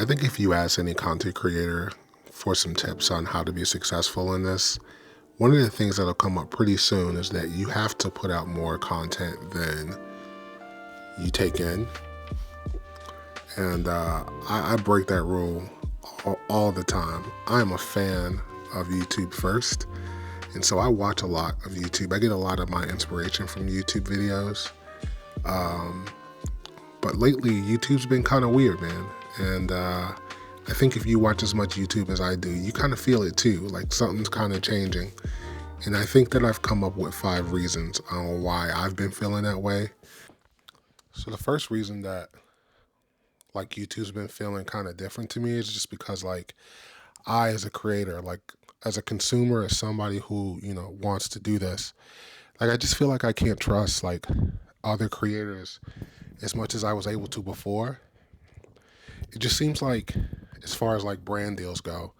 I think if you ask any content creator for some tips on how to be successful in this, one of the things that'll come up pretty soon is that you have to put out more content than you take in. And I break that rule all the time. I'm a fan of YouTube first. And so I watch a lot of YouTube. I get a lot of my inspiration from YouTube videos. But lately, YouTube's been kind of weird, man. And I think if you watch as much YouTube as I do, you kind of feel it too, like something's kind of changing. And I think that I've come up with 5 reasons on why I've been feeling that way. So the first reason that like YouTube's been feeling kind of different to me is just because like I, as a creator, like as a consumer, as somebody who, wants to do this, like I just feel like I can't trust like other creators as much as I was able to before. It just seems like, as far as like brand deals go,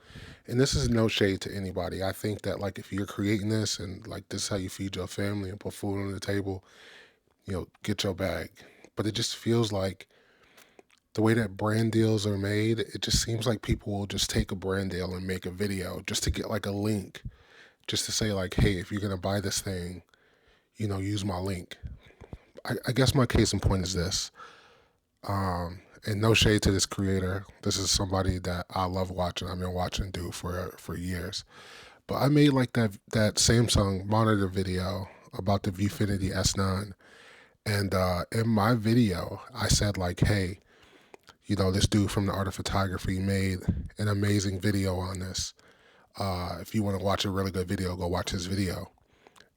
and this is no shade to anybody, I think that like if you're creating this and like this is how you feed your family and put food on the table, get your bag. But it just feels like the way that brand deals are made, it just seems like people will just take a brand deal and make a video just to get like a link, just to say like, hey, if you're gonna buy this thing, use my link. I guess my case in point is this. And no shade to this creator. This is somebody that I love watching. I've been watching do for years. But I made like that Samsung monitor video about the Viewfinity S9. And in my video, I said like, hey, this dude from the Art of Photography made an amazing video on this. If you want to watch a really good video, go watch his video.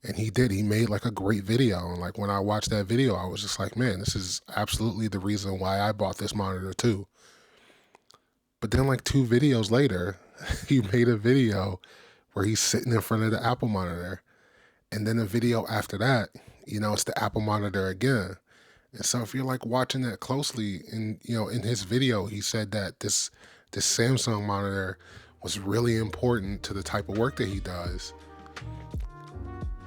And he did. He made like a great video. And like when I watched that video, I was just like, man, this is absolutely the reason why I bought this monitor too. But then like 2 videos later, he made a video where he's sitting in front of the Apple monitor. And then a video after that, it's the Apple monitor again. And so if you're like watching that closely, in his video, he said that this Samsung monitor was really important to the type of work that he does.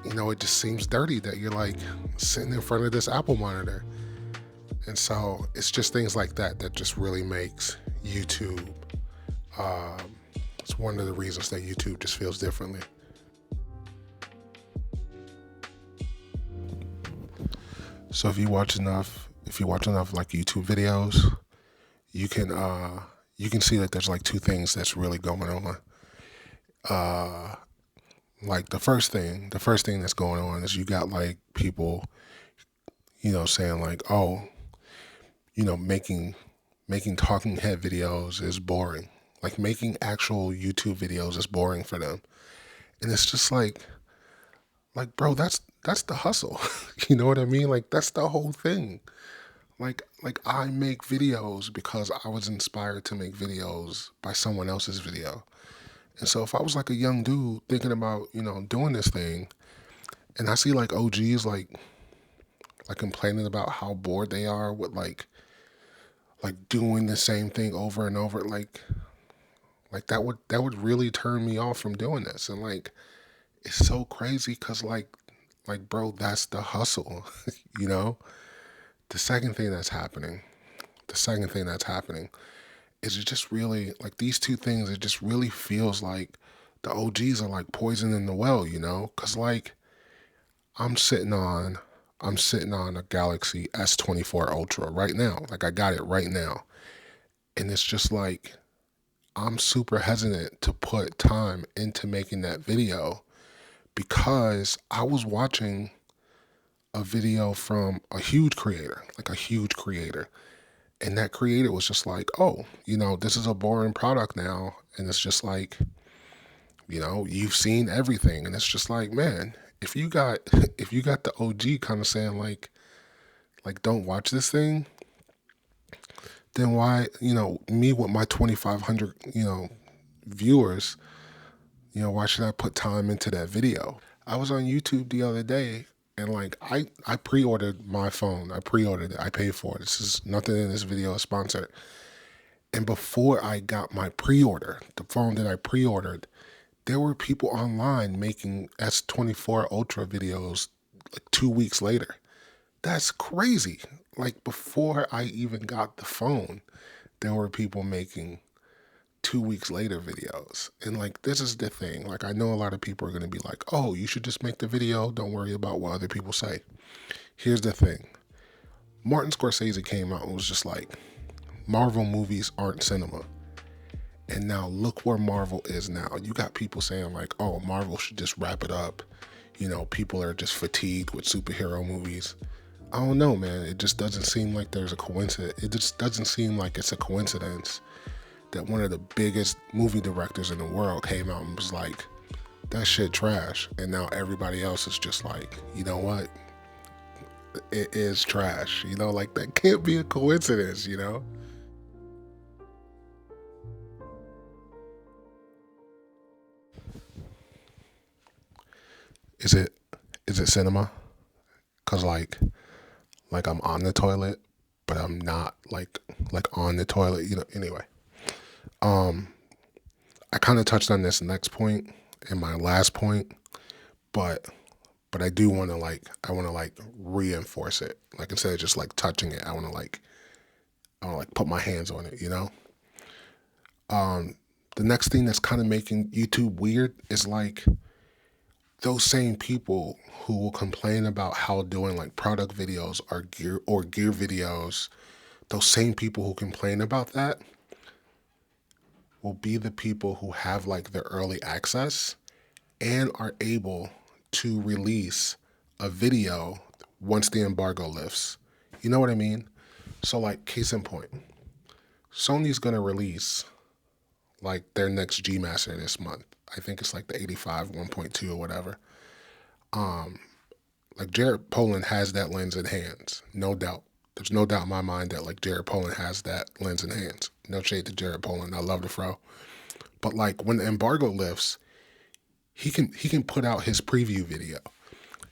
It just seems dirty that you're like sitting in front of this Apple monitor. And so it's just things like that that just really makes YouTube. It's one of the reasons that YouTube just feels differently. So if you watch enough like YouTube videos, you can see that there's like 2 things that's really going on. Like the first thing that's going on is you got like people, saying like, oh, making talking head videos is boring. Like making actual YouTube videos is boring for them. And it's just like bro, that's the hustle. You know what I mean? Like that's the whole thing. Like I make videos because I was inspired to make videos by someone else's video. And so if I was like a young dude thinking about, doing this thing, and I see like OGs like complaining about how bored they are with like doing the same thing over and over, like that would really turn me off from doing this. And like it's so crazy because like bro, that's the hustle. The second thing that's happening is it just really like these 2 things, it just really feels like the OGs are like poison in the well, because like I'm sitting on a Galaxy S24 Ultra right now. Like I got it right now. And it's just like I'm super hesitant to put time into making that video because I was watching a video from a huge creator. And that creator was just like, oh, this is a boring product now. And it's just like, you've seen everything. And it's just like, man, if you got the OG kind of saying like don't watch this thing, then why, me with my 2,500, viewers, why should I put time into that video? I was on YouTube the other day and like I pre-ordered my phone. I pre-ordered it. I paid for it. This is nothing in this video is sponsored. And before I got my pre-order, the phone that I pre-ordered, there were people online making S24 Ultra videos like 2 weeks later. That's crazy. Like before I even got the phone, there were people making 2 weeks later videos. And like, this is the thing. Like, I know a lot of people are going to be like, oh, you should just make the video. Don't worry about what other people say. Here's the thing. Martin Scorsese came out and was just like, Marvel movies aren't cinema. And now look where Marvel is now. You got people saying like, oh, Marvel should just wrap it up. You know, people are just fatigued with superhero movies. I don't know, man. It just doesn't seem like there's a coincidence. It just doesn't seem like it's a coincidence that one of the biggest movie directors in the world came out and was like, that shit trash. And now everybody else is just like, you know what? It is trash. You know, like that can't be a coincidence, you know? Is it cinema? Cause like I'm on the toilet, but I'm not like on the toilet, you know. Anyway, I kind of touched on this next point and my last point, but I do want to like reinforce it. Like instead of just like touching it, I want to like put my hands on it, you know. The next thing that's kind of making YouTube weird is like those same people who will complain about how doing like product videos or gear videos, those same people who complain about that will be the people who have like the early access and are able to release a video once the embargo lifts. You know what I mean? So like case in point, Sony's gonna release like their next G Master this month. I think it's like the 85 1.2 or whatever. Like Jared Poland has that lens in hands, no doubt. There's no doubt in my mind that like Jared Poland has that lens in hands. No shade to Jared Poland, I love the fro. But like when the embargo lifts, he can put out his preview video,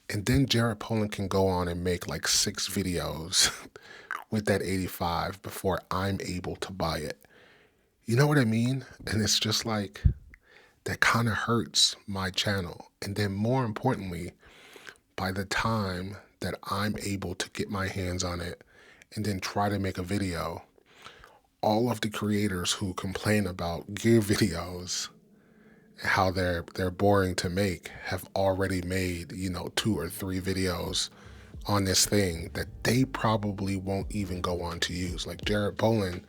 and then Jared Poland can go on and make like 6 videos with that 85 before I'm able to buy it. You know what I mean? And it's just like that kind of hurts my channel. And then more importantly, by the time that I'm able to get my hands on it and then try to make a video, all of the creators who complain about gear videos and how they're boring to make have already made, you know, 2 or 3 videos on this thing that they probably won't even go on to use. Like Jared Poland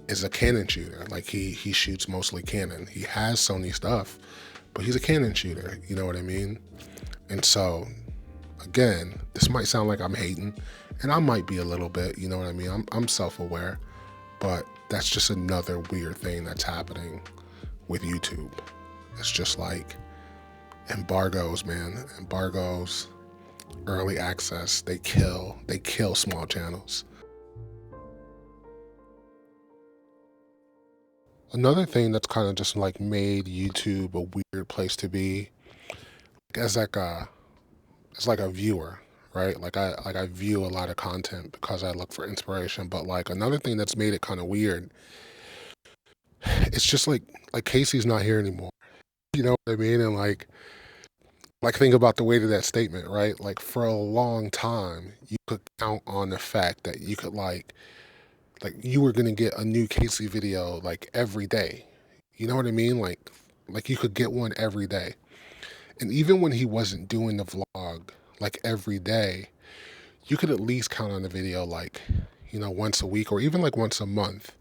is a Canon shooter. Like he shoots mostly Canon. He has Sony stuff, but he's a Canon shooter. You know what I mean? And so, again, this might sound like I'm hating, and I might be a little bit. You know what I mean? I'm self-aware, but that's just another weird thing that's happening with YouTube. It's just like embargoes, man. Embargoes, early access. They kill small channels. Another thing that's kind of just like made YouTube a weird place to be as like a viewer, right? Like I view a lot of content because I look for inspiration. But like another thing that's made it kind of weird, it's just like Casey's not here anymore. You know what I mean? And like think about the weight of that statement, right? Like for a long time, you could count on the fact that you could like you were gonna get a new Casey video like every day. You know what I mean? Like you could get one every day. And even when he wasn't doing the vlog like every day, you could at least count on the video like, you know, once a week or even like once a month.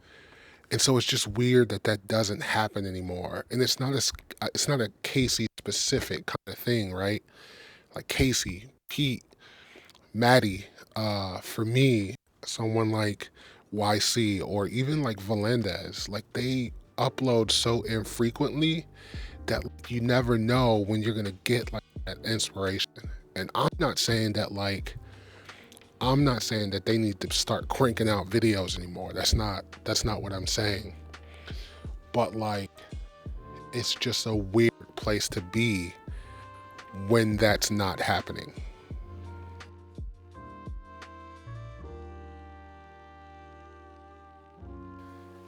And so it's just weird that that doesn't happen anymore. And it's not a Casey specific kind of thing, right? Like Casey, Pete, Maddie, for me, someone like YC or even like Melendez, like they upload so infrequently that you never know when you're gonna get like that inspiration. And I'm not saying that they need to start cranking out videos anymore. That's not what I'm saying. But like it's just a weird place to be when that's not happening.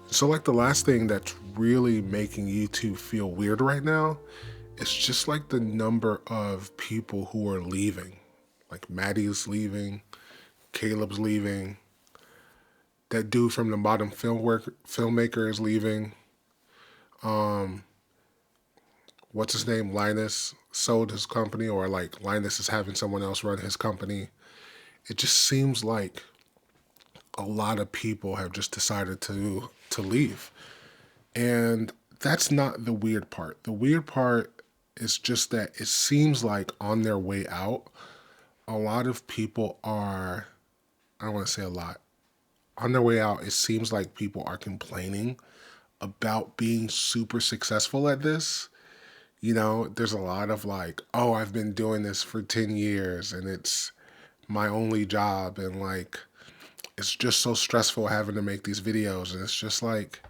So like the last thing that's really making YouTube feel weird right now, it's just like the number of people who are leaving. Like Maddie's leaving, Caleb's leaving. that dude from the bottom filmmaker is leaving. What's his name? Linus sold his company, or like Linus is having someone else run his company. It just seems like a lot of people have just decided to leave. And that's not the weird part. The weird part is just that it seems like on their way out, a lot of people are, I don't want to say a lot, on their way out, it seems like people are complaining about being super successful at this. You know, there's a lot of like, oh, I've been doing this for 10 years and it's my only job. And like, it's just so stressful having to make these videos. And it's just like,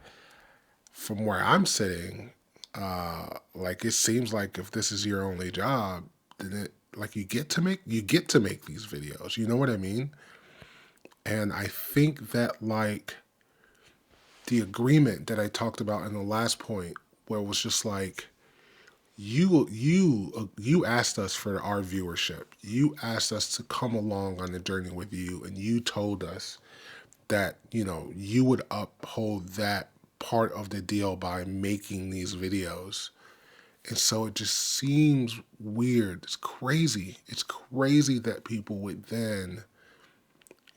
from where I'm sitting, like it seems like if this is your only job, then it like you get to make these videos. You know what I mean? And I think that like the agreement that I talked about in the last point, where it was just like you asked us for our viewership. You asked us to come along on the journey with you, and you told us that, you know, you would uphold that part of the deal by making these videos. And so it just seems weird. It's crazy. It's crazy that people would then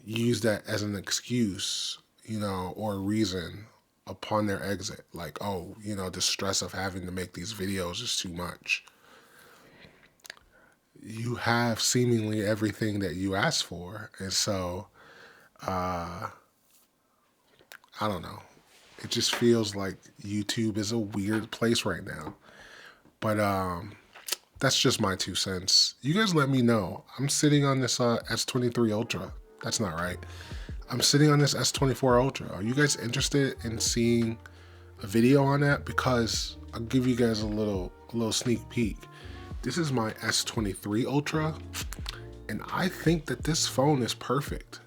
use that as an excuse, you know, or a reason upon their exit. Like, oh, you know, the stress of having to make these videos is too much. You have seemingly everything that you asked for. And so, I don't know. It just feels like YouTube is a weird place right now. But that's just my 2 cents. You guys let me know. I'm sitting on this S23 Ultra. That's not right. I'm sitting on this S24 Ultra. Are you guys interested in seeing a video on that? Because I'll give you guys a little sneak peek. This is my S23 Ultra, and I think that this phone is perfect.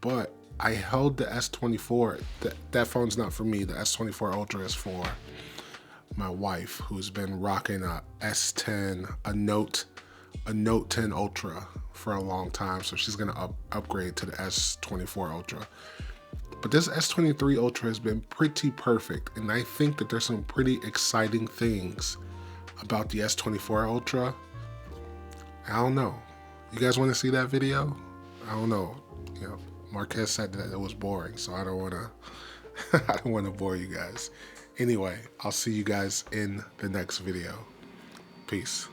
But I held the S24. That phone's not for me. The S24 Ultra is for my wife, who's been rocking a S10, a Note 10 Ultra for a long time. So she's gonna upgrade to the S24 Ultra. But this S23 Ultra has been pretty perfect, and I think that there's some pretty exciting things about the S24 Ultra. I don't know. You guys want to see that video? I don't know. You know, Marquez said that it was boring, so I don't want to. I don't want to bore you guys. Anyway, I'll see you guys in the next video. Peace.